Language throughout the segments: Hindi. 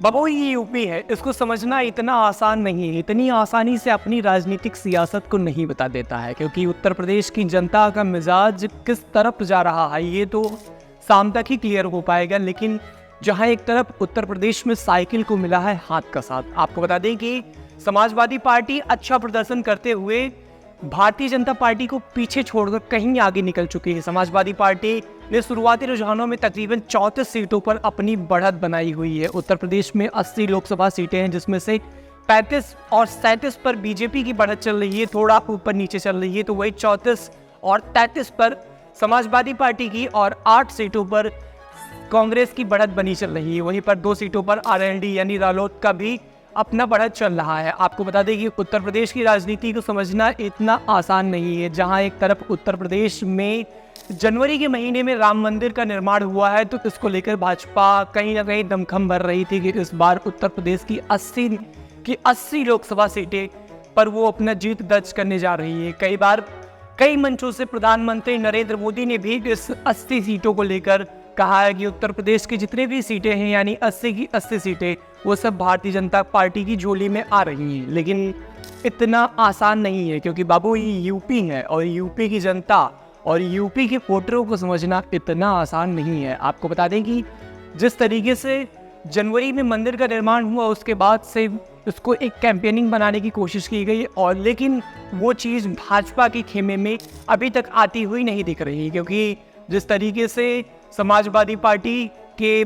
बाबू ये यूपी है, इसको समझना इतना आसान नहीं है, इतनी आसानी से अपनी राजनीतिक सियासत को नहीं बता देता है, क्योंकि उत्तर प्रदेश की जनता का मिजाज किस तरफ जा रहा है ये तो शाम तक ही क्लियर हो पाएगा। लेकिन जहां एक तरफ उत्तर प्रदेश में साइकिल को मिला है हाथ का साथ, आपको बता दें कि समाजवादी पार्टी अच्छा प्रदर्शन करते हुए भारतीय जनता पार्टी को पीछे छोड़कर कहीं आगे निकल चुकी है। समाजवादी पार्टी ने शुरुआती रुझानों में तकरीबन 34 सीटों पर अपनी बढ़त बनाई हुई है। उत्तर प्रदेश में 80 लोकसभा सीटें हैं, जिसमें से 35 और 37 पर बीजेपी की बढ़त चल रही है, थोड़ा ऊपर नीचे चल रही है। तो वही 34 और 33 पर समाजवादी पार्टी की और 8 सीटों पर कांग्रेस की बढ़त बनी चल रही है। वहीं पर 2 सीटों पर आरएलडी यानी रालोद का भी अपना बढ़त चल रहा है। आपको बता दें कि उत्तर प्रदेश की राजनीति को समझना इतना आसान नहीं है। जहां एक तरफ उत्तर प्रदेश में जनवरी के महीने में राम मंदिर का निर्माण हुआ है, तो इसको लेकर भाजपा कहीं ना कहीं दमखम भर रही थी कि इस बार उत्तर प्रदेश की 80 लोकसभा सीटें पर वो अपना जीत दर्ज करने जा रही है। कई मंचों से प्रधानमंत्री नरेंद्र मोदी ने भी इस 80 सीटों को लेकर कहा है कि उत्तर प्रदेश की जितने भी सीटें हैं यानी 80 की 80 सीटें वो सब भारतीय जनता पार्टी की झोली में आ रही हैं। लेकिन इतना आसान नहीं है, क्योंकि बाबू ये यूपी है और यूपी की जनता और यूपी के वोटरों को समझना इतना आसान नहीं है। आपको बता दें कि जिस तरीके से जनवरी में मंदिर का निर्माण हुआ उसके बाद से उसको एक कैंपेनिंग बनाने की कोशिश की गई, और लेकिन वो चीज़ भाजपा के खेमे में अभी तक आती हुई नहीं दिख रही, क्योंकि जिस तरीके से समाजवादी पार्टी के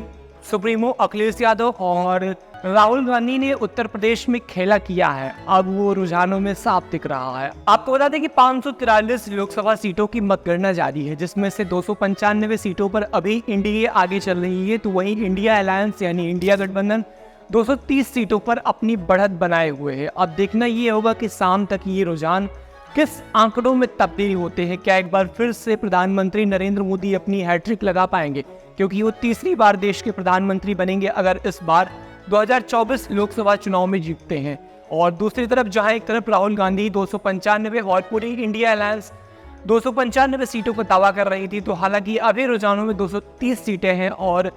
सुप्रीमो अखिलेश यादव और राहुल गांधी ने उत्तर प्रदेश में खेला किया है, अब वो रुझानों में साफ दिख रहा है। आपको बता दें कि 543 लोकसभा सीटों की मतगणना जारी है, जिसमें से 295 सीटों पर अभी इंडिया आगे चल रही है, तो वहीं इंडिया अलायंस यानी इंडिया गठबंधन 230 सीटों पर अपनी बढ़त बनाए हुए है। अब देखना ये होगा कि शाम तक ये रुझान किस आंकड़ों में तब्दील होते हैं। क्या एक बार फिर से प्रधानमंत्री नरेंद्र मोदी अपनी हैट्रिक लगा पाएंगे, क्योंकि वो तीसरी बार देश के प्रधानमंत्री बनेंगे अगर इस बार 2024 लोकसभा चुनाव में जीतते हैं। और दूसरी तरफ जहां एक तरफ राहुल गांधी 295 और पूरी इंडिया अलायंस 295 सीटों का दावा कर रही थी, तो हालांकि अभी रुझानों में 230 सीटें हैं और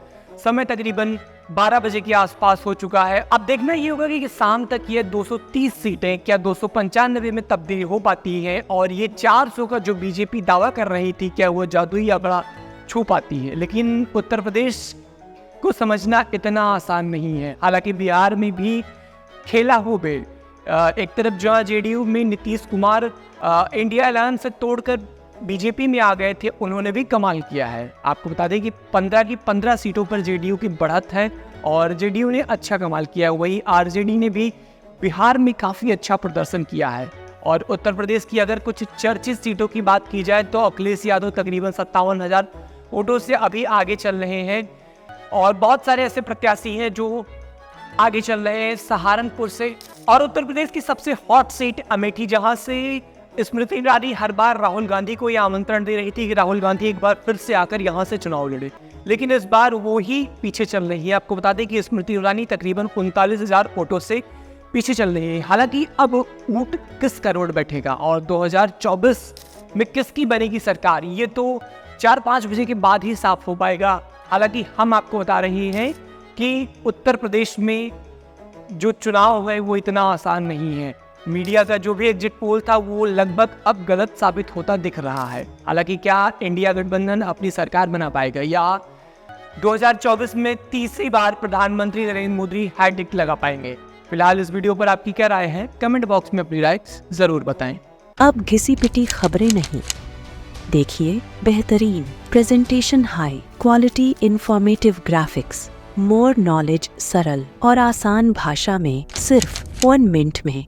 समय तकरीबन 12 बजे के आसपास हो चुका है। अब देखना ये होगा कि शाम तक ये 230 सीटें क्या 295 में तब्दील हो पाती हैं, और ये 400 का जो बीजेपी दावा कर रही थी क्या वो जादुई आंकड़ा छू पाती है। लेकिन उत्तर प्रदेश को समझना इतना आसान नहीं है। हालांकि बिहार में भी खेला हो बे, एक तरफ जहाँ जेडीयू में नीतीश कुमार इंडिया अलायंस से तोड़कर बीजेपी में आ गए थे, उन्होंने भी कमाल किया है। आपको बता दें कि 15 की 15 सीटों पर जेडीयू की बढ़त है और जेडीयू ने अच्छा कमाल किया है। वही आरजेडी ने भी बिहार में काफ़ी अच्छा प्रदर्शन किया है। और उत्तर प्रदेश की अगर कुछ चर्चित सीटों की बात की जाए तो अखिलेश यादव तकरीबन 57,000 वोटों से अभी आगे चल रहे हैं, और बहुत सारे ऐसे प्रत्याशी हैं जो आगे चल रहे हैं सहारनपुर से। और उत्तर प्रदेश की सबसे हॉट सीट अमेठी, जहां से स्मृति ईरानी हर बार राहुल गांधी को यह आमंत्रण दे रही थी कि राहुल गांधी एक बार फिर से आकर यहां से चुनाव लड़े, लेकिन इस बार वो ही पीछे चल रही है। आपको बता दें कि स्मृति ईरानी तकरीबन 39,000 वोटों से पीछे चल रही है। हालांकि अब ऊंट किस करोड़ बैठेगा और 2024 में किसकी बनेगी सरकार, ये तो 4-5 बजे के बाद ही साफ हो पाएगा। हालांकि हम आपको बता रहे हैं कि उत्तर प्रदेश में जो चुनाव है वो इतना आसान नहीं है। मीडिया का जो भी एग्जिट पोल था वो लगभग अब गलत साबित होता दिख रहा है। हालांकि क्या इंडिया गठबंधन अपनी सरकार बना पाएगा या 2024 में तीसरी बार प्रधानमंत्री नरेंद्र मोदी हैट्रिक लगा पाएंगे? फिलहाल इस वीडियो पर आपकी क्या राय है, कमेंट बॉक्स में अपनी राय जरूर बताएं। अब घिसी पिटी खबरें नहीं, देखिए बेहतरीन presentation, high quality informative graphics, more knowledge, सरल और आसान भाषा में सिर्फ 1 मिनट में।